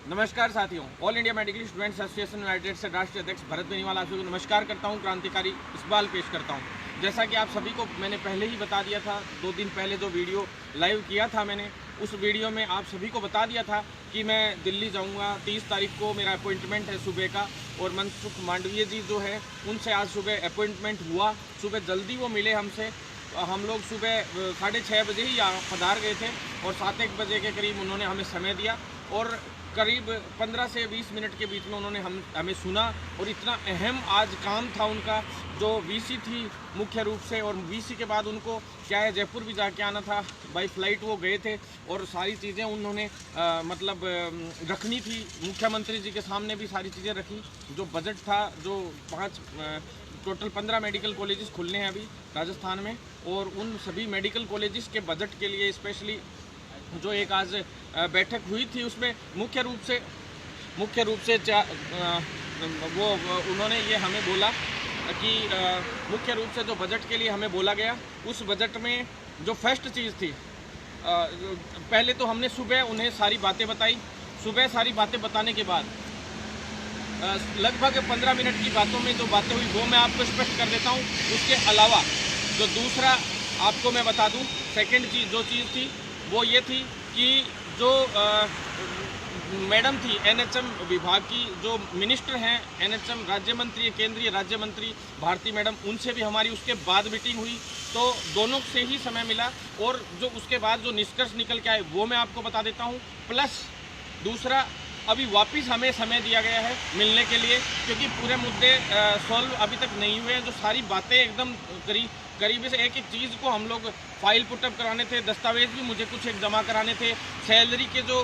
नमस्कार साथियों, all India medical students association United से राष्ट्रीय अध्यक्ष भरत बेनीवाल आप सभी को नमस्कार करता हूं। क्रांतिकारी इकबाल पेश करता हूं। जैसा कि आप सभी को मैंने पहले ही बता दिया था, 2 दिन पहले जो वीडियो लाइव किया था मैंने, उस वीडियो में आप सभी को बता दिया था कि मैं दिल्ली जाऊंगा। 30 तारीख को मेरा अपॉइंटमेंट है सुबह का, और मनसुख मांडवीय जी जो है उनसे आज सुबह अपॉइंटमेंट हुआ। सुबह जल्दी वो मिले हमसे। हम लोग सुबह 6:30 बजे ही यहाँ पधार गए थे, और 7-1 बजे के करीब उन्होंने हमें समय दिया, और करीब 15 से 20 मिनट के बीच में उन्होंने हमें सुना। और इतना अहम आज काम था उनका, जो वीसी थी मुख्य रूप से, और वीसी के बाद उनको क्या है जयपुर भी जाके आना था, बाई फ्लाइट वो गए थे, और सारी चीज़ें उन्होंने रखनी थी। मुख्यमंत्री जी के सामने भी सारी चीज़ें रखी। जो बजट था, जो 5 टोटल 15 मेडिकल कॉलेजेस खुलने हैं अभी राजस्थान में, और उन सभी मेडिकल कॉलेजेस के बजट के लिए स्पेशली जो एक आज बैठक हुई थी, उसमें मुख्य रूप से वो उन्होंने ये हमें बोला कि मुख्य रूप से जो बजट के लिए हमें बोला गया, उस बजट में जो फर्स्ट चीज़ थी, पहले तो हमने सुबह उन्हें सारी बातें बताई। सुबह सारी बातें बताने के बाद लगभग 15 मिनट की बातों में जो बातें हुई वो मैं आपको स्पष्ट कर देता हूँ। उसके अलावा जो दूसरा आपको मैं बता दूँ, सेकेंड चीज़ जो चीज़ थी वो ये थी कि जो मैडम थी एनएचएम विभाग की, जो मिनिस्टर हैं एनएचएम राज्य मंत्री, केंद्रीय राज्य मंत्री भारती मैडम, उनसे भी हमारी उसके बाद मीटिंग हुई, तो दोनों से ही समय मिला। और जो उसके बाद जो निष्कर्ष निकल के आए वो मैं आपको बता देता हूँ। प्लस दूसरा, अभी वापस हमें समय दिया गया है मिलने के लिए, क्योंकि पूरे मुद्दे सॉल्व अभी तक नहीं हुए हैं। जो सारी बातें एकदम करीब से एक चीज़ को हम लोग फाइल पुटअप कराने थे, दस्तावेज भी मुझे कुछ एक जमा कराने थे, सैलरी के जो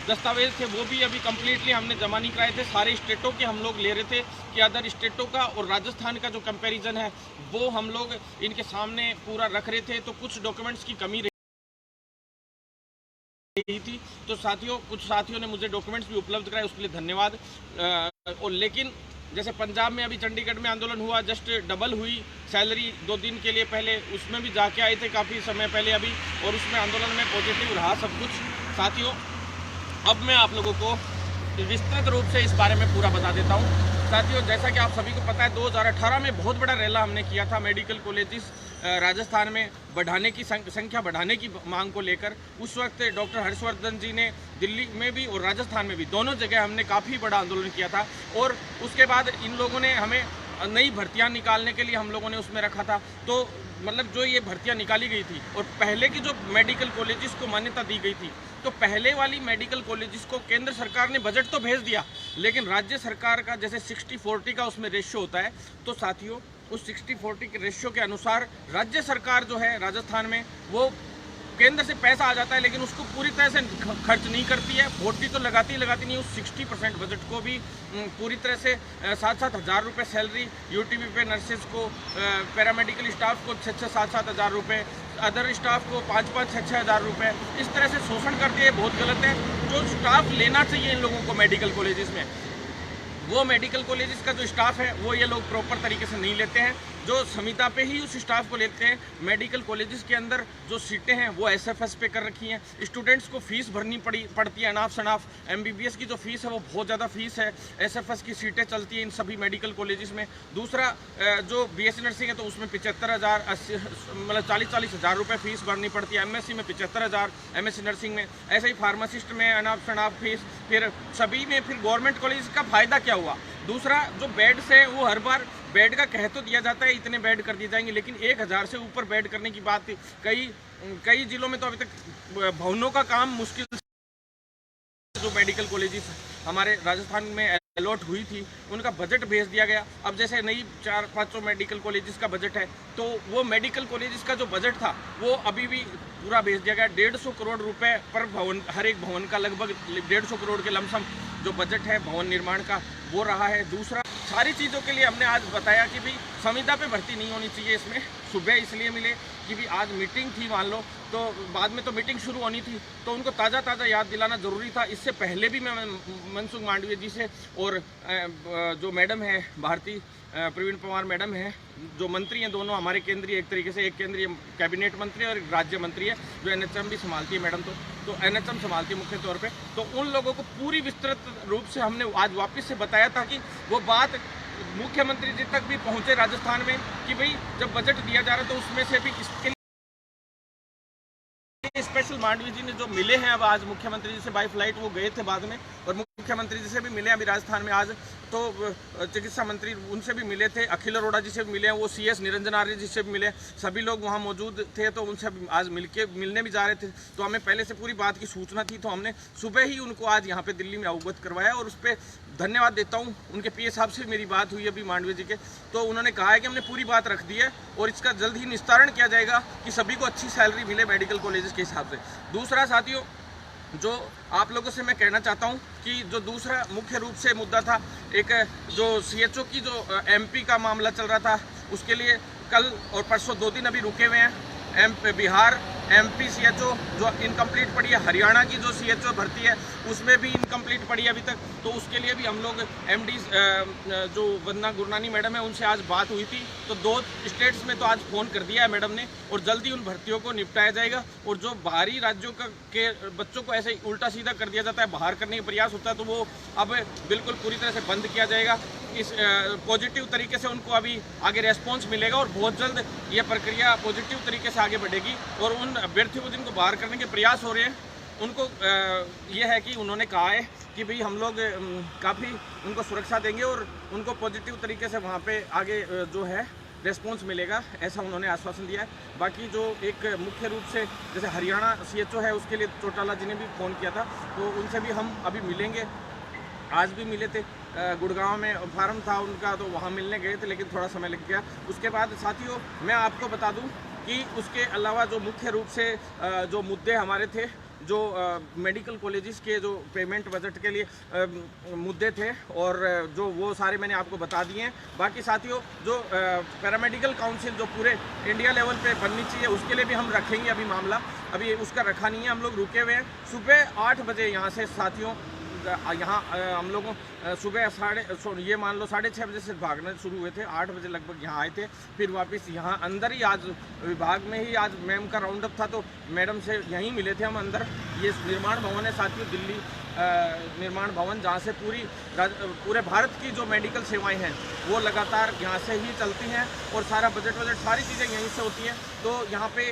दस्तावेज थे वो भी अभी कम्प्लीटली हमने जमा नहीं कराए थे। सारे स्टेटों के हम लोग ले रहे थे कि अदर स्टेटों का और राजस्थान का जो कंपैरिजन है वो हम लोग इनके सामने पूरा रख रहे थे। तो कुछ डॉक्यूमेंट्स की कमी रही थी, तो कुछ साथियों ने मुझे डॉक्यूमेंट्स भी उपलब्ध कराए, उसके लिए धन्यवाद। और लेकिन जैसे पंजाब में अभी चंडीगढ़ में आंदोलन हुआ, जस्ट डबल हुई सैलरी 2 दिन के लिए पहले, उसमें भी जाके आए थे काफ़ी समय पहले अभी, और उसमें आंदोलन में पॉजिटिव रहा सब कुछ। साथियों, अब मैं आप लोगों को विस्तृत रूप से इस बारे में पूरा बता देता हूँ। साथियों, जैसा कि आप सभी को पता है, 2018 में बहुत बड़ा रैला हमने किया था मेडिकल कॉलेजेस राजस्थान में बढ़ाने की संख्या बढ़ाने की मांग को लेकर। उस वक्त डॉक्टर हर्षवर्धन जी ने दिल्ली में भी और राजस्थान में भी दोनों जगह हमने काफ़ी बड़ा आंदोलन किया था। और उसके बाद इन लोगों ने हमें नई भर्तियां निकालने के लिए हम लोगों ने उसमें रखा था। तो मतलब जो ये भर्तियां निकाली गई थी, और पहले की जो मेडिकल कॉलेजेस को मान्यता दी गई थी, तो पहले वाली मेडिकल कॉलेजेस को केंद्र सरकार ने बजट तो भेज दिया, लेकिन राज्य सरकार का जैसे 60-40 का उसमें रेशियो होता है, तो साथियों उस 60-40 के रेशियो के अनुसार राज्य सरकार जो है राजस्थान में, वो केंद्र से पैसा आ जाता है लेकिन उसको पूरी तरह से खर्च नहीं करती है। 40 तो लगाती नहीं, उस 60% बजट को भी पूरी तरह से 7-7 हज़ार रुपये सैलरी, यूटीबी पे नर्सेज को, पैरामेडिकल स्टाफ को 6-6, 7-7 हज़ार रुपये, अदर स्टाफ को 5-5, 6-6 हज़ार रुपये, इस तरह से शोषण करती है। बहुत गलत है। जो स्टाफ लेना चाहिए इन लोगों को मेडिकल कॉलेजेस में, वो मेडिकल कॉलेजेस का जो स्टाफ है वो ये लोग प्रॉपर तरीके से नहीं लेते हैं। जो संविदा पे ही उस स्टाफ को लेते हैं। मेडिकल कॉलेजेस के अंदर जो सीटें हैं वो एसएफएस पे कर रखी हैं। स्टूडेंट्स को फीस भरनी पड़ती है अनाप शनाप। एमबीबीएस की जो फीस है वो बहुत ज़्यादा फीस है। एसएफएस की सीटें चलती हैं इन सभी मेडिकल कॉलेजेस में। दूसरा, जो बीएससी नर्सिंग है तो उसमें 75,000, 80, मतलब 40-40 हज़ार रुपये फीस भरनी पड़ती है। एमएससी में 75,000, एमएससी नर्सिंग में। ऐसे ही फार्मासिस्ट में अनाप शनाप फीस। फिर सभी में फिर गवर्नमेंट कॉलेज का फ़ायदा क्या हुआ? दूसरा, जो बेड्स है वो हर बार बेड का कह तो दिया जाता है इतने बेड कर दिए जाएंगे, लेकिन 1000 से ऊपर बेड करने की बात कई जिलों में तो अभी तक भवनों का काम मुश्किल। जो मेडिकल कॉलेजेस हमारे राजस्थान में अलॉट हुई थी उनका बजट भेज दिया गया। अब जैसे नई 400-500 मेडिकल कॉलेजेस का बजट है, तो वो मेडिकल कॉलेजेस का जो बजट था वो अभी भी पूरा भेज दिया गया। 150 करोड़ रुपए पर भवन, हर एक भवन का लगभग 150 करोड़ के लमसम जो बजट है भवन निर्माण का वो रहा है। दूसरा, सारी चीज़ों के लिए हमने आज बताया कि भाई संविदा पे भर्ती नहीं होनी चाहिए इसमें, सुबह इसलिए मिले कि भी आज मीटिंग थी, मान लो, तो बाद में तो मीटिंग शुरू होनी थी, तो उनको ताज़ा याद दिलाना ज़रूरी था। इससे पहले भी मैं मनसुख मांडविया जी से और जो मैडम है भारती प्रवीण परमार मैडम है, जो मंत्री हैं दोनों हमारे केंद्रीय, एक तरीके से एक केंद्रीय कैबिनेट मंत्री और एक राज्य मंत्री है, जो एनएचएम भी संभालती है मैडम, तो एनएचएम संभालती है मुख्य तौर पे। तो उन लोगों को पूरी विस्तृत रूप से हमने आज वापस से बताया था कि वो बात मुख्यमंत्री जी तक भी पहुंचे राजस्थान में कि भाई जब बजट दिया जा रहा है तो उसमें से भी इसके स्पेशल मांडवी जी ने जो मिले हैं, अब आज मुख्यमंत्री जी से बाई फ्लाइट वो गए थे बाद में, और मुख्यमंत्री जी से भी मिले अभी राजस्थान में आज, तो चिकित्सा मंत्री उनसे भी मिले थे, अखिल अरोड़ा जी से भी मिले हैं, वो सीएस निरंजन आर्य जी से भी मिले, सभी लोग वहाँ मौजूद थे, तो उनसे आज मिलने भी जा रहे थे। तो हमें पहले से पूरी बात की सूचना थी, तो हमने सुबह ही उनको आज यहाँ पे दिल्ली में अवगत करवाया, और उस पर धन्यवाद देता हूँ। उनके पीए साहब से मेरी बात हुई अभी मांडवी जी के, तो उन्होंने कहा है कि हमने पूरी बात रख दी है और इसका जल्द ही निस्तारण किया जाएगा कि सभी को अच्छी सैलरी मिले मेडिकल कॉलेजेस के हिसाब से। दूसरा साथियों, जो आप लोगों से मैं कहना चाहता हूं कि जो दूसरा मुख्य रूप से मुद्दा था, एक जो सीएचओ की जो एमपी का मामला चल रहा था, उसके लिए कल और परसों 2 दिन अभी रुके हुए हैं। बिहार एमपी सीएचओ जो इनकम्प्लीट पड़ी है, हरियाणा की जो सीएचओ भर्ती है उसमें भी इनकम्प्लीट पड़ी है अभी तक, तो उसके लिए भी हम लोग एमडी जो वंदना गुरनानी मैडम है उनसे आज बात हुई थी, तो 2 स्टेट्स में तो आज फ़ोन कर दिया है मैडम ने, और जल्दी उन भर्तियों को निपटाया जाएगा। और जो बाहरी राज्यों के बच्चों को ऐसे उल्टा सीधा कर दिया जाता है, बाहर करने का प्रयास होता है, तो वो अब बिल्कुल पूरी तरह से बंद किया जाएगा। इस पॉजिटिव तरीके से उनको अभी आगे रेस्पॉन्स मिलेगा और बहुत जल्द ये प्रक्रिया पॉजिटिव तरीके से आगे बढ़ेगी। और उन अभ्यर्थियों को जिनको बाहर करने के प्रयास हो रहे हैं उनको ये है कि उन्होंने कहा है कि भाई हम लोग काफ़ी उनको सुरक्षा देंगे और उनको पॉजिटिव तरीके से वहाँ पे आगे जो है रेस्पॉन्स मिलेगा, ऐसा उन्होंने आश्वासन दिया है। बाकी जो एक मुख्य रूप से जैसे हरियाणा सीएचओ है उसके लिए चौटाला जी ने भी फ़ोन किया था, तो उनसे भी हम अभी मिलेंगे। आज भी मिले थे, गुड़गांव में फार्म था उनका, तो वहाँ मिलने गए थे, लेकिन थोड़ा समय लग गया। उसके बाद साथियों मैं आपको बता दूं कि उसके अलावा जो मुख्य रूप से जो मुद्दे हमारे थे, जो मेडिकल कॉलेजेस के जो पेमेंट बजट के लिए मुद्दे थे, और जो वो सारे मैंने आपको बता दिए हैं। बाकी साथियों जो पैरामेडिकल काउंसिल जो पूरे इंडिया लेवल पे बननी चाहिए, उसके लिए भी हम रखेंगे अभी मामला, अभी उसका रखा नहीं है, हम लोग रुके हुए हैं। सुबह 8 बजे यहाँ से साथियों यहाँ हम लोगों सुबह ये मान लो 6:30 बजे से भागने शुरू हुए थे, 8 बजे लगभग यहाँ आए थे, फिर वापस यहाँ अंदर ही आज विभाग में ही आज मैम का राउंड अप था, तो मैडम से यहीं मिले थे हम अंदर। ये निर्माण भवन है साथियों, दिल्ली निर्माण भवन, जहाँ से पूरे भारत की जो मेडिकल सेवाएं हैं वो लगातार यहाँ से ही चलती हैं, और सारा बजट सारी चीज़ें यहीं से होती हैं। तो यहाँ पे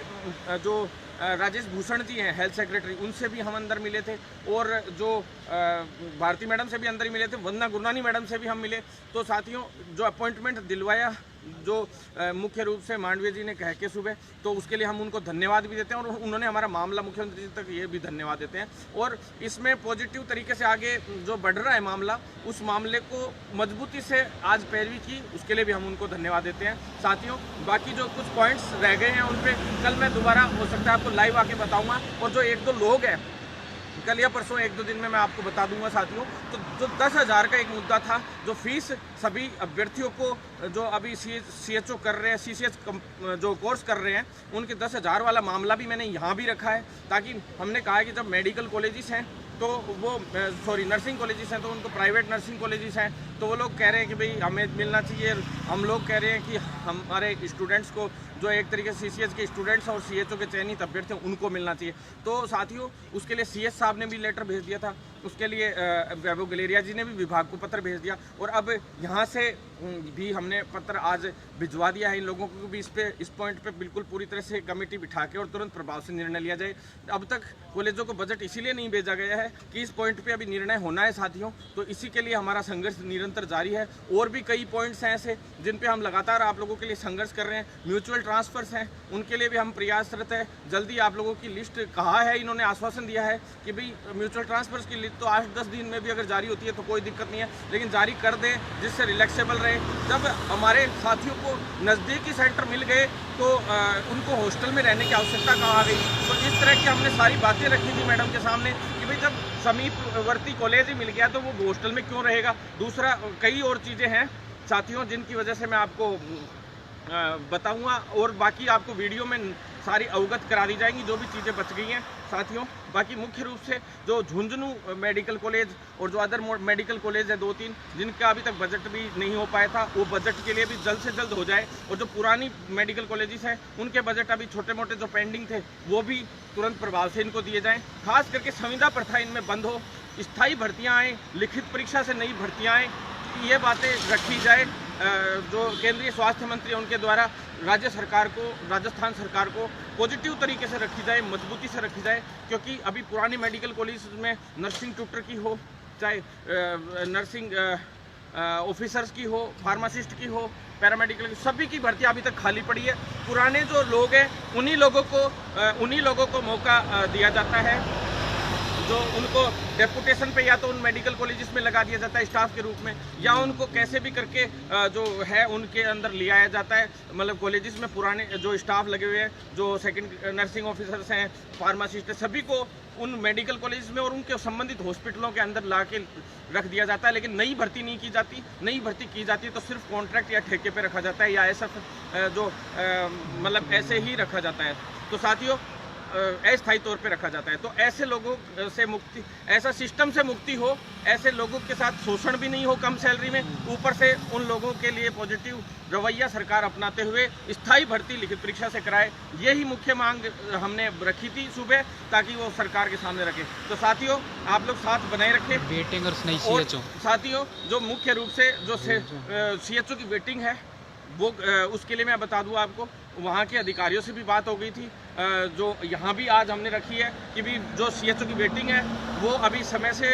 जो राजेश भूषण जी हैं हेल्थ सेक्रेटरी, उनसे भी हम अंदर मिले थे, और जो भारती मैडम से भी अंदर ही मिले थे, वंदना गुरनानी मैडम से भी हम मिले। तो साथियों जो अपॉइंटमेंट दिलवाया जो मुख्य रूप से मांडविया जी ने कह के सुबह, तो उसके लिए हम उनको धन्यवाद भी देते हैं, और उन्होंने हमारा मामला मुख्यमंत्री जी तक ये भी धन्यवाद देते हैं। और इसमें पॉजिटिव तरीके से आगे जो बढ़ रहा है मामला, उस मामले को मजबूती से आज पैरवी की, उसके लिए भी हम उनको धन्यवाद देते हैं। साथियों बाकी जो कुछ पॉइंट्स रह गए हैं उन पर कल मैं दोबारा हो सकता है आपको लाइव आके बताऊँगा, और जो 1-2 लोग हैं कल या परसों 1-2 दिन में मैं आपको बता दूंगा साथियों। तो जो 10,000 का एक मुद्दा था, जो फीस सभी अभ्यर्थियों को जो अभी सीएचओ कर रहे हैं, सीसीएच जो कोर्स कर रहे हैं, उनके 10,000 वाला मामला भी मैंने यहाँ भी रखा है, ताकि हमने कहा है कि जब मेडिकल कॉलेजेस हैं तो वो नर्सिंग कॉलेजेस हैं, तो उनको प्राइवेट नर्सिंग कॉलेजेस हैं, तो वो लोग कह रहे हैं कि भाई हमें मिलना चाहिए। हम लोग कह रहे हैं कि हमारे स्टूडेंट्स को, जो एक तरीके से सीसीएच के स्टूडेंट्स और सीएचओ के चयनित अभ्यर्थी हैं, उनको मिलना चाहिए। तो साथियों उसके लिए सीएस साहब ने भी लेटर भेज दिया था, उसके लिए वैभव गलेरिया जी ने भी विभाग को पत्र भेज दिया, और अब यहाँ से भी हमने पत्र आज भिजवा दिया है इन लोगों को भी इस पॉइंट पे बिल्कुल पूरी तरह से कमेटी बिठा के और तुरंत प्रभाव से निर्णय लिया जाए। अब तक कॉलेजों को बजट इसीलिए नहीं भेजा गया है कि इस पॉइंट पे अभी निर्णय होना है साथियों, तो इसी के लिए हमारा संघर्ष निरंतर जारी है। और भी कई पॉइंट्स हैं ऐसे जिन पे हम लगातार आप लोगों के लिए संघर्ष कर रहे हैं। म्यूचुअल ट्रांसफर्स हैं, उनके लिए भी हम प्रयासरत है। जल्दी आप लोगों की लिस्ट कहा है, इन्होंने आश्वासन दिया है कि भाई म्यूचुअल ट्रांसफर्स की लिस्ट तो 8-10 दिन में भी अगर जारी होती है तो कोई दिक्कत नहीं है, लेकिन जारी कर दें जिससे रिलैक्सेबल रहे। जब हमारे साथियों को नज़दीकी सेंटर मिल गए तो उनको हॉस्टल में रहने की आवश्यकता कहाँ आ गई। तो इस तरह की हमने सारी बातें रखी थी मैडम के सामने कि भाई जब समीपवर्ती कॉलेज ही मिल गया तो वो हॉस्टल में क्यों रहेगा। दूसरा कई और चीज़ें हैं साथियों जिनकी वजह से मैं आपको बताऊंगा और बाकी आपको वीडियो में सारी अवगत करा दी जाएंगी जो भी चीज़ें बच गई हैं साथियों। बाकी मुख्य रूप से जो झुंझुनू मेडिकल कॉलेज और जो अदर मेडिकल कॉलेज है 2-3 जिनका अभी तक बजट भी नहीं हो पाया था, वो बजट के लिए भी जल्द से जल्द हो जाए। और जो पुरानी मेडिकल कॉलेजेस हैं उनके बजट अभी छोटे मोटे जो पेंडिंग थे वो भी तुरंत प्रभाव से इनको दिए जाएँ। खास करके संविदा प्रथा इनमें बंद हो, स्थायी भर्तियाँ आएँ, लिखित परीक्षा से नई भर्तियाँ आएँ, ये बातें रखी जाए। जो केंद्रीय स्वास्थ्य मंत्री है उनके द्वारा राज्य सरकार को, राजस्थान सरकार को पॉजिटिव तरीके से रखी जाए, मजबूती से रखी जाए। क्योंकि अभी पुरानी मेडिकल कॉलेज में नर्सिंग ट्यूटर की हो, चाहे नर्सिंग ऑफिसर्स की हो, फार्मासिस्ट की हो, पैरामेडिकल की, सभी की भर्ती अभी तक खाली पड़ी है। पुराने जो लोग हैं उन्हीं लोगों को मौका दिया जाता है, जो उनको डेपुटेशन पे या तो उन मेडिकल कॉलेजेस में लगा दिया जाता है स्टाफ के रूप में, या उनको कैसे भी करके जो है उनके अंदर ले आया जाता है। मतलब कॉलेजेस में पुराने जो स्टाफ लगे हुए हैं, जो सेकंड नर्सिंग ऑफिसर्स हैं, फार्मासिस्ट हैं, सभी को उन मेडिकल कॉलेज में और उनके संबंधित हॉस्पिटलों के अंदर ला के रख दिया जाता है। लेकिन नई भर्ती नहीं की जाती। नई भर्ती की जाती है तो सिर्फ कॉन्ट्रैक्ट या ठेके पे रखा जाता है, या ऐसा जो मतलब ऐसे ही रखा जाता है। तो साथियों अस्थायी तौर पे रखा जाता है। तो ऐसे लोगों से मुक्ति, ऐसा सिस्टम से मुक्ति हो, ऐसे लोगों के साथ शोषण भी नहीं हो कम सैलरी में, ऊपर से उन लोगों के लिए पॉजिटिव रवैया सरकार अपनाते हुए स्थायी भर्ती लिखित परीक्षा से कराए। यही मुख्य मांग हमने रखी थी सुबह, ताकि वो सरकार के सामने रखे। तो साथियों आप लोग साथ बनाए रखें वेटिंग और CHO। साथियों जो मुख्य रूप से जो CHO की वेटिंग है वो उसके लिए मैं बता दूं आपको, वहाँ के अधिकारियों से भी बात हो गई थी, जो यहाँ भी आज हमने रखी है कि भी जो CHO की वेटिंग है वो अभी समय से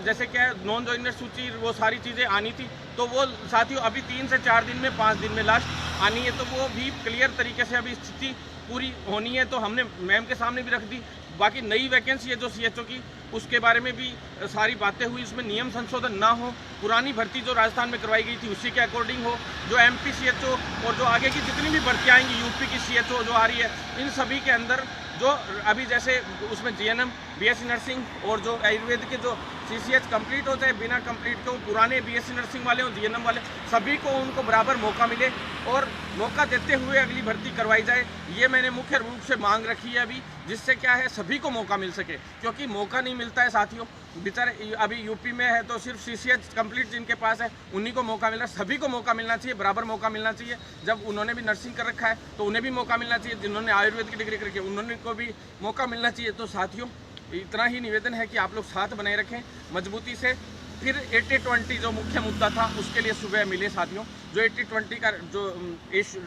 जैसे क्या नॉन जॉइनर सूची वो सारी चीज़ें आनी थी, तो वो साथियों अभी 3 से 4 दिन में, 5 दिन में लास्ट आनी है। तो वो भी क्लियर तरीके से अभी स्थिति पूरी होनी है, तो हमने मैम के सामने भी रख दी। बाकी नई वैकेंसी है जो CHO की, उसके बारे में भी सारी बातें हुई, उसमें नियम संशोधन ना हो, पुरानी भर्ती जो राजस्थान में करवाई गई थी उसी के अकॉर्डिंग हो। जो MP CHO और जो आगे की जितनी भी भर्तियाँ आएंगी, UP की CHO जो आ रही है, इन सभी के अंदर जो अभी जैसे उसमें GNM, BSc नर्सिंग और जो आयुर्वेद के जो CCH कंप्लीट हो, चाहे बिना कंप्लीट के पुराने BSc नर्सिंग वाले हो, GNM वाले, सभी को उनको बराबर मौका मिले और मौका देते हुए अगली भर्ती करवाई जाए। ये मैंने मुख्य रूप से मांग रखी है अभी, जिससे क्या है सभी को मौका मिल सके। क्योंकि मौका नहीं मिलता है साथियों, बेचारे अभी UP में है तो सिर्फ CCH कंप्लीट जिनके पास है उन्हीं को मौका मिल रहा है। सभी को मौका मिलना चाहिए, बराबर मौका मिलना चाहिए। जब उन्होंने भी नर्सिंग कर रखा है तो उन्हें भी मौका मिलना चाहिए, जिन्होंने आयुर्वेद की डिग्री कर रखी है उन्होंने को भी मौका मिलना चाहिए। तो साथियों इतना ही निवेदन है कि आप लोग साथ बनाए रखें मजबूती से। फिर 80-20 जो मुख्य मुद्दा था उसके लिए सुबह मिले साथियों। जो 80-20 का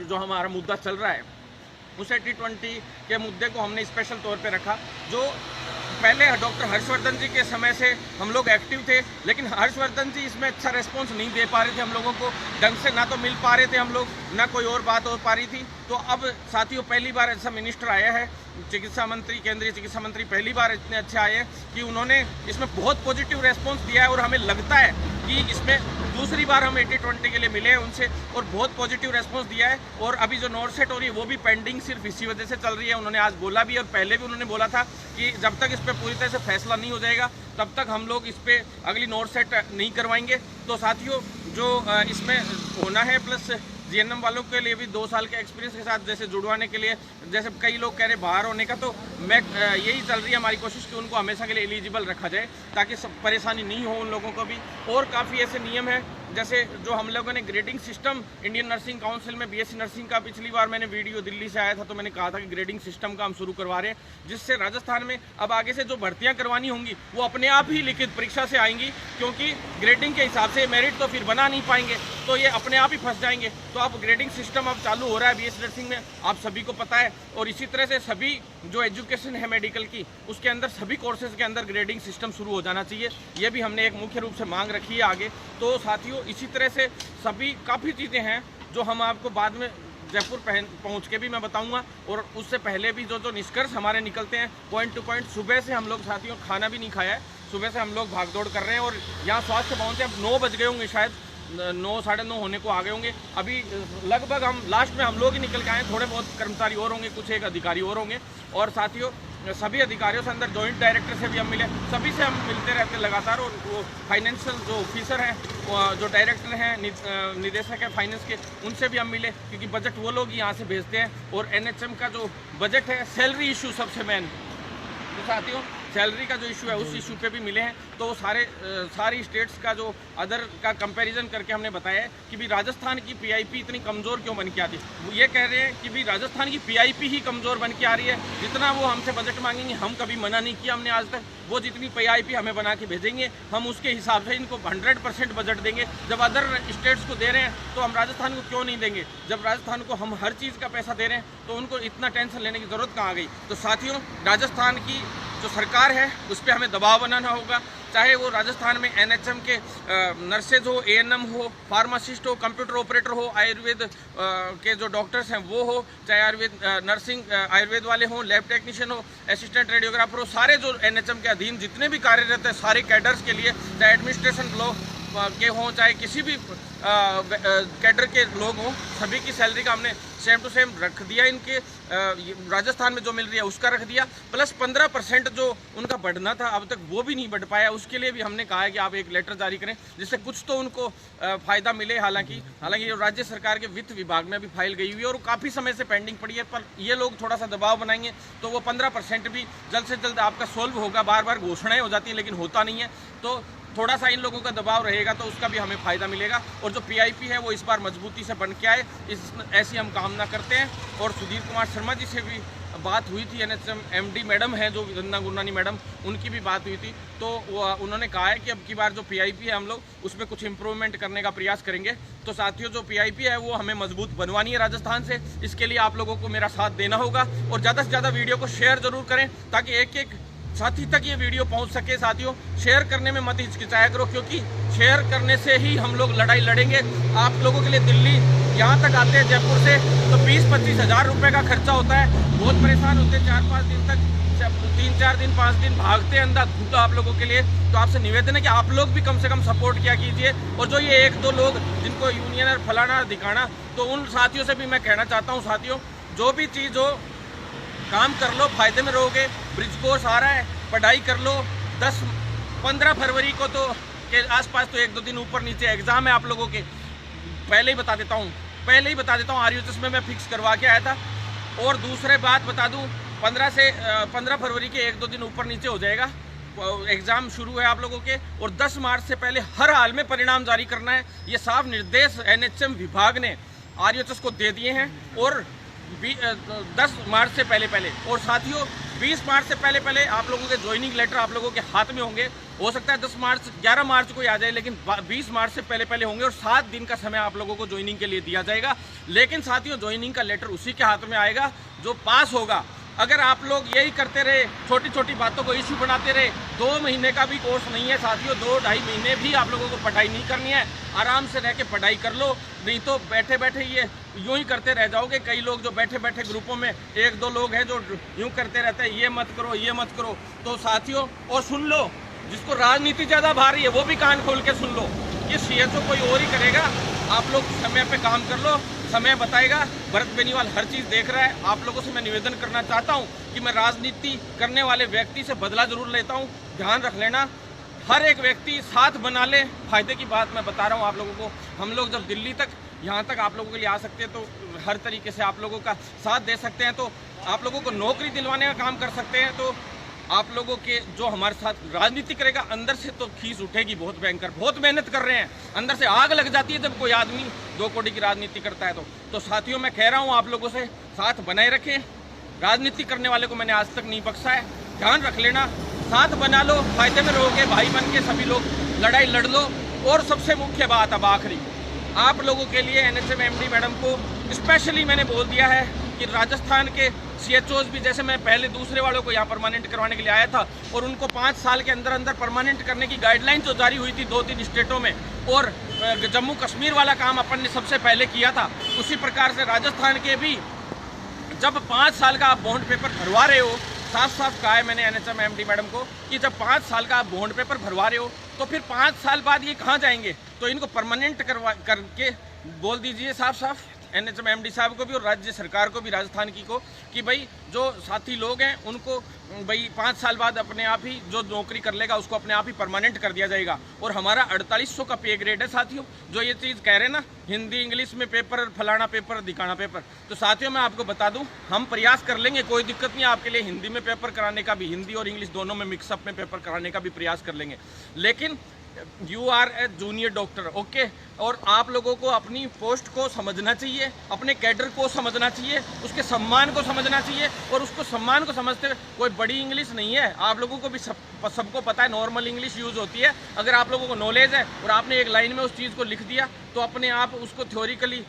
जो हमारा मुद्दा चल रहा है, उस 80-20 के मुद्दे को हमने स्पेशल तौर पे रखा। जो पहले डॉक्टर हर्षवर्धन जी के समय से हम लोग एक्टिव थे, लेकिन हर्षवर्धन जी इसमें अच्छा रेस्पॉन्स नहीं दे पा रहे थे हम लोगों को ढंग से, ना तो मिल पा रहे थे हम लोग, ना कोई और बात हो पा रही थी। तो अब साथियों पहली बार ऐसा मिनिस्टर आया है, चिकित्सा मंत्री, केंद्रीय चिकित्सा मंत्री पहली बार इतने अच्छे आए हैं कि उन्होंने इसमें बहुत पॉजिटिव रेस्पॉन्स दिया है। और हमें लगता है कि इसमें दूसरी बार हम 80-20 के लिए मिले हैं उनसे और बहुत पॉजिटिव रेस्पॉन्स दिया है। और अभी जो नॉर्सेट हो रही है वो भी पेंडिंग सिर्फ इसी वजह से चल रही है। उन्होंने आज बोला भी और पहले भी उन्होंने बोला था कि जब तक इस पर पूरी तरह से फैसला नहीं हो जाएगा तब तक हम लोग इस पर अगली नॉर्सेट नहीं करवाएंगे। तो साथियों जो इसमें होना है, प्लस GNM वालों के लिए भी 2 साल के एक्सपीरियंस के साथ जैसे जुड़वाने के लिए, जैसे कई लोग कह रहे बाहर होने का, तो मैं यही चल रही है हमारी कोशिश कि उनको हमेशा के लिए एलिजिबल रखा जाए ताकि सब परेशानी नहीं हो उन लोगों को भी। और काफ़ी ऐसे नियम हैं, जैसे जो हम लोगों ने grading system Indian nursing council में BSc नर्सिंग का पिछली बार मैंने वीडियो दिल्ली से आया था तो मैंने कहा था कि ग्रेडिंग सिस्टम का हम शुरू करवा रहे हैं, जिससे राजस्थान में अब आगे से जो भर्तियां करवानी होंगी वो अपने आप ही लिखित परीक्षा से आएंगी। क्योंकि ग्रेडिंग के हिसाब से मेरिट तो फिर बना नहीं पाएंगे, तो ये अपने आप ही फंस जाएंगे। तो अब ग्रेडिंग सिस्टम अब चालू हो रहा है BSc नर्सिंग में, आप सभी को पता है। और इसी तरह से सभी जो एजुकेशन है मेडिकल की, उसके अंदर सभी कोर्सेज के अंदर ग्रेडिंग सिस्टम शुरू हो जाना चाहिए। ये भी हमने एक मुख्य रूप से मांग रखी है आगे। तो साथियों इसी तरह से सभी काफ़ी चीज़ें हैं जो हम आपको बाद में जयपुर पहुंच के भी मैं बताऊंगा। और उससे पहले भी जो निष्कर्ष हमारे निकलते हैं पॉइंट टू पॉइंट। सुबह से हम लोग साथियों खाना भी नहीं खाया है, सुबह से हम लोग भागदौड़ कर रहे हैं और यहाँ स्वास्थ्य भवन से अब 9 बज गए होंगे, शायद 9 साढ़े 9 होने को आ गए होंगे। अभी लगभग हम लास्ट में हम लोग ही निकल के आए, थोड़े बहुत कर्मचारी और होंगे, कुछ एक अधिकारी और होंगे। और साथियों सभी अधिकारियों से, अंदर जॉइंट डायरेक्टर से भी हम मिले, सभी से हम मिलते रहते हैं लगातार। और वो फाइनेंशियल जो ऑफिसर हैं, जो डायरेक्टर हैं, निदेशक हैं फाइनेंस के, उनसे भी हम मिले, क्योंकि बजट वो लोग यहाँ से भेजते हैं। और NHM का जो बजट है, सैलरी इशू सबसे मेन, तो साथियों सैलरी का जो इशू है उस इशू पे भी मिले हैं। तो सारी स्टेट्स का जो अदर का कंपैरिजन करके हमने बताया है कि भी राजस्थान की PIP इतनी कमज़ोर क्यों बन के आती है। वो ये कह रहे हैं कि भी राजस्थान की PIP ही कमज़ोर बन के आ रही है। जितना वो हमसे बजट मांगेंगे, हम कभी मना नहीं किया हमने आज तक, वो जितनी PIP हमें बना के भेजेंगे हम उसके हिसाब से इनको 100% बजट देंगे। जब अदर स्टेट्स को दे रहे हैं तो हम राजस्थान को क्यों नहीं देंगे? जब राजस्थान को हम हर चीज़ का पैसा दे रहे हैं तो उनको इतना टेंशन लेने की ज़रूरत कहाँ आ गई? तो साथियों, राजस्थान की जो सरकार है उस पर हमें दबाव बनाना होगा, चाहे वो राजस्थान में NHM के नर्सेज हो, ANM हो, फार्मासिस्ट हो, कंप्यूटर ऑपरेटर हो, आयुर्वेद के जो डॉक्टर्स हैं वो हो, चाहे आयुर्वेद नर्सिंग आयुर्वेद वाले हों, लैब टेक्नीशियन हो, असिस्टेंट रेडियोग्राफर हो, सारे जो NHM के अधीन जितने भी कार्यरत हैं सारे कैडर्स के लिए, चाहे एडमिनिस्ट्रेशन ब्लॉक के हों, चाहे किसी भी कैडर के लोग हों, सभी की सैलरी का हमने सेम टू सेम रख दिया। इनके राजस्थान में जो मिल रही है उसका रख दिया, प्लस 15% जो उनका बढ़ना था अब तक वो भी नहीं बढ़ पाया। उसके लिए भी हमने कहा है कि आप एक लेटर जारी करें जिससे कुछ तो उनको फ़ायदा मिले। हालांकि राज्य सरकार के वित्त विभाग में भी फाइल गई हुई है और काफ़ी समय से पेंडिंग पड़ी है, पर ये लोग थोड़ा सा दबाव बनाएंगे तो वो 15% भी जल्द से जल्द आपका सोल्व होगा। बार बार घोषणाएँ हो जाती हैं लेकिन होता नहीं है, तो थोड़ा सा इन लोगों का दबाव रहेगा तो उसका भी हमें फ़ायदा मिलेगा। और जो PIP है वो इस बार मजबूती से बन के आए, ऐसी हम कामना करते हैं। और सुधीर कुमार शर्मा जी से भी बात हुई थी, NHM MD मैडम है जो गंगा गुरनानी मैडम, उनकी भी बात हुई थी, तो उन्होंने कहा है कि अब की बार जो PIP है हम लोग उसमें कुछ इम्प्रूवमेंट करने का प्रयास करेंगे। तो साथियों, जो PIP है वो हमें मजबूत बनवानी है राजस्थान से, इसके लिए आप लोगों को मेरा साथ देना होगा। और ज़्यादा से ज़्यादा वीडियो को शेयर ज़रूर करें ताकि एक साथी तक ये वीडियो पहुंच सके। साथियों, शेयर करने में मत हिचकिचाया करो, क्योंकि शेयर करने से ही हम लोग लड़ाई लड़ेंगे। आप लोगों के लिए दिल्ली यहाँ तक आते हैं जयपुर से तो 20-25 हज़ार रुपये का खर्चा होता है, बहुत परेशान होते हैं। 4-5 दिन तक, 3-4 दिन 5 दिन भागते हैं अंधाधुंध आप लोगों के लिए। तो आपसे निवेदन है कि आप लोग भी कम से कम सपोर्ट किया कीजिए। और जो ये 1-2 लोग जिनको यूनियन और फलाना दिखाना, तो उन साथियों से भी मैं कहना चाहता हूँ, साथियों जो भी चीज़ हो काम कर लो, फायदे में रहोगे। ब्रिज कोर्स आ रहा है, पढ़ाई कर लो। 10-15 फरवरी को तो के आसपास तो 1-2 दिन ऊपर नीचे एग्ज़ाम है आप लोगों के। पहले ही बता देता हूँ RUHS में मैं फिक्स करवा के आया था। और दूसरे बात बता दूँ, 15 फरवरी के 1-2 दिन ऊपर नीचे हो जाएगा, एग्ज़ाम शुरू है आप लोगों के। और 10 मार्च से पहले हर हाल में परिणाम जारी करना है, ये साफ निर्देश NHM विभाग ने RUHS को दे दिए हैं। और 10 मार्च से पहले और साथियों 20 मार्च से पहले आप लोगों के ज्वाइनिंग लेटर आप लोगों के हाथ में होंगे। हो सकता है 11 मार्च को ही आ जाए, लेकिन 20 मार्च से पहले होंगे। और 7 दिन का समय आप लोगों को ज्वाइनिंग के लिए दिया जाएगा। लेकिन साथियों, ज्वाइनिंग का लेटर उसी के हाथ में आएगा जो पास होगा। अगर आप लोग यही करते रहे, छोटी छोटी बातों को इशू बनाते रहे, 2 महीने का भी कोर्स नहीं है साथियों, 2-2.5 महीने भी आप लोगों को पढ़ाई नहीं करनी है। आराम से रह के पढ़ाई कर लो, नहीं तो बैठे बैठे ये यूं ही करते रह जाओगे। कई लोग जो बैठे बैठे ग्रुपों में 1-2 लोग हैं जो यूं करते रहते हैं, ये मत करो ये मत करो। तो साथियों, और सुन लो, जिसको राजनीति ज़्यादा भारी है वो भी कान खोल के सुन लो, ये CHO कोई और ही करेगा। आप लोग समय पे काम कर लो, समय बताएगा। भरत बेनीवाल हर चीज़ देख रहा है। आप लोगों से मैं निवेदन करना चाहता हूं कि मैं राजनीति करने वाले व्यक्ति से बदला जरूर लेता हूं, ध्यान रख लेना। हर एक व्यक्ति साथ बना ले, फायदे की बात मैं बता रहा हूं आप लोगों को। हम लोग जब दिल्ली तक, यहाँ तक आप लोगों के लिए आ सकते हैं तो हर तरीके से आप लोगों का साथ दे सकते हैं, तो आप लोगों को नौकरी दिलवाने का काम कर सकते हैं। तो आप लोगों के जो हमारे साथ राजनीति करेगा, अंदर से तो खीस उठेगी बहुत भयंकर। बहुत मेहनत कर रहे हैं, अंदर से आग लग जाती है जब कोई आदमी 2 करोड़ की राजनीति करता है। तो साथियों, मैं कह रहा हूँ आप लोगों से, साथ बनाए रखें। राजनीति करने वाले को मैंने आज तक नहीं बख्शा है, ध्यान रख लेना। साथ बना लो, फायदे में रहोगे, भाई बन के सभी लोग लड़ाई लड़ लो। और सबसे मुख्य बात, अब आखिरी, आप लोगों के लिए NHM MD मैडम को स्पेशली मैंने बोल दिया है कि राजस्थान के CHOs भी, जैसे मैं पहले दूसरे वालों को यहाँ परमानेंट करवाने के लिए आया था और उनको 5 साल के अंदर अंदर परमानेंट करने की गाइडलाइन जो जारी हुई थी 2-3 स्टेटों में, और जम्मू कश्मीर वाला काम अपन ने सबसे पहले किया था, उसी प्रकार से राजस्थान के भी जब 5 साल का आप बॉन्ड पेपर भरवा रहे हो, साफ साफ कहा है मैंने NHM MD मैडम को कि जब 5 साल का आप बॉन्ड पेपर भरवा रहे हो तो फिर 5 साल बाद ये कहाँ जाएंगे, तो इनको परमानेंट करके बोल दीजिए साफ साफ। NHM MD साहब को भी और राज्य सरकार को भी, राजस्थान की को, कि भाई जो साथी लोग हैं उनको भाई 5 साल बाद अपने आप ही जो नौकरी कर लेगा उसको अपने आप ही परमानेंट कर दिया जाएगा। और हमारा 4800 का पे ग्रेड है साथियों। जो ये चीज़ कह रहे हैं ना, हिंदी इंग्लिश में पेपर, फलाना पेपर, दिखाना पेपर, तो साथियों मैं आपको बता दूं, हम प्रयास कर लेंगे, कोई दिक्कत नहीं है आपके लिए। हिंदी में पेपर कराने का भी, हिंदी और इंग्लिश दोनों में मिक्सअप में पेपर कराने का भी प्रयास कर लेंगे। लेकिन you are a junior doctor, okay, और आप लोगों को अपनी पोस्ट को समझना चाहिए, अपने कैडर को समझना चाहिए, उसके सम्मान को समझना चाहिए। और उसको सम्मान को समझते हुए, कोई बड़ी इंग्लिश नहीं है, आप लोगों को भी सबको पता है नॉर्मल इंग्लिश यूज़ होती है। अगर आप लोगों को नॉलेज है और आपने एक लाइन में उस चीज़ को लिख दिया तो अपने आप उसको थ्योरिकली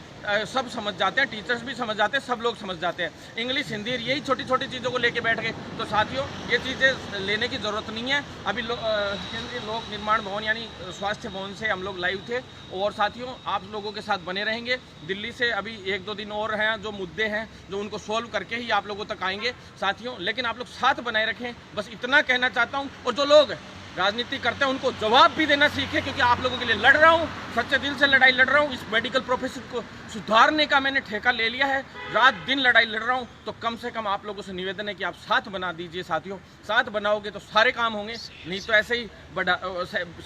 सब समझ जाते हैं, टीचर्स भी समझ जाते हैं, सब लोग समझ जाते हैं। इंग्लिश, हिंदी, यही छोटी छोटी चीज़ों को लेके बैठ गए। तो साथियों ये चीज़ें लेने की ज़रूरत नहीं है। अभी केंद्रीय लोक निर्माण भवन यानी स्वास्थ्य भवन से हम लोग लाइव थे, और साथियों आप लोगों के साथ बने रहेंगे। दिल्ली से अभी 1-2 दिन और हैं, जो मुद्दे हैं जो उनको सोल्व करके ही आप लोगों तक आएंगे साथियों। लेकिन आप लोग साथ बनाए रखें, बस इतना कहना चाहता हूँ। और जो लोग राजनीति करते हैं उनको जवाब भी देना सीखें, क्योंकि आप लोगों के लिए लड़ रहा हूँ, सच्चे दिल से लड़ाई लड़ रहा हूँ। इस मेडिकल प्रोफेशन को सुधारने का मैंने ठेका ले लिया है, रात दिन लड़ाई लड़ रहा हूँ। तो कम से कम आप लोगों से निवेदन है कि आप साथ बना दीजिए साथियों। साथ बनाओगे तो सारे काम होंगे, नहीं तो ऐसे ही बड़ा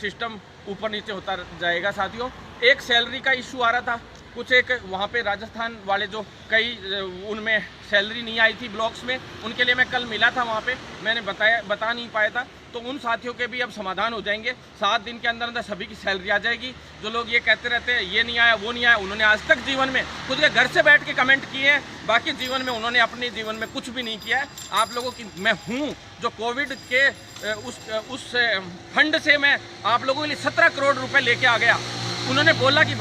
सिस्टम ऊपर नीचे होता जाएगा साथियों। एक सैलरी का इशू आ रहा था, कुछ एक वहाँ पे राजस्थान वाले जो कई उनमें सैलरी नहीं आई थी ब्लॉक्स में, उनके लिए मैं कल मिला था वहाँ पे, मैंने बता नहीं पाया था। तो उन साथियों के भी अब समाधान हो जाएंगे। 7 दिन के अंदर अंदर सभी की सैलरी आ जाएगी। जो लोग ये कहते रहते हैं ये नहीं आया वो नहीं आया, उन्होंने आज तक जीवन में खुद के घर से बैठ के कमेंट किए हैं, बाकी जीवन में उन्होंने अपने जीवन में कुछ भी नहीं किया है। आप लोगों की मैं हूँ जो कोविड के उस फंड से मैं आप लोगों के लिए 17 करोड़ रुपये लेके आ गया। उन्होंने बोला कि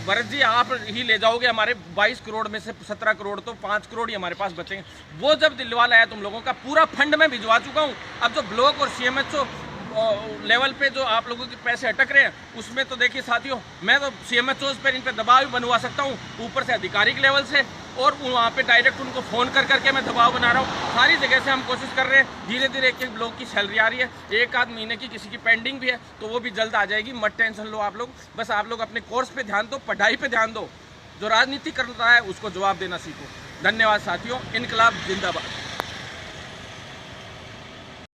भरत जी आप ही ले जाओगे, हमारे 22 करोड़ में से 17 करोड़ तो 5 करोड़ ही हमारे पास बचेंगे। वो जब दिलवा लाया तुम लोगों का पूरा फंड मैं भिजवा चुका हूँ। अब जो ब्लॉक और CMHO लेवल पे जो आप लोगों के पैसे अटक रहे हैं, उसमें तो देखिए साथियों, मैं तो CMHOs पर इन पर दबाव भी बनवा सकता हूँ, ऊपर से आधिकारिक लेवल से, और वहाँ पे डायरेक्ट उनको फ़ोन करके मैं दबाव बना रहा हूँ। सारी जगह से हम कोशिश कर रहे हैं। धीरे धीरे एक एक लोग की सैलरी आ रही है, 1-आध महीने की किसी की पेंडिंग भी है, तो वो भी जल्द आ जाएगी। मत टेंशन लो आप लोग, बस आप लोग अपने कोर्स पे ध्यान दो, पढ़ाई पे ध्यान दो। जो राजनीति करता है उसको जवाब देना सीखो। धन्यवाद साथियों। इनकलाब जिंदाबाद।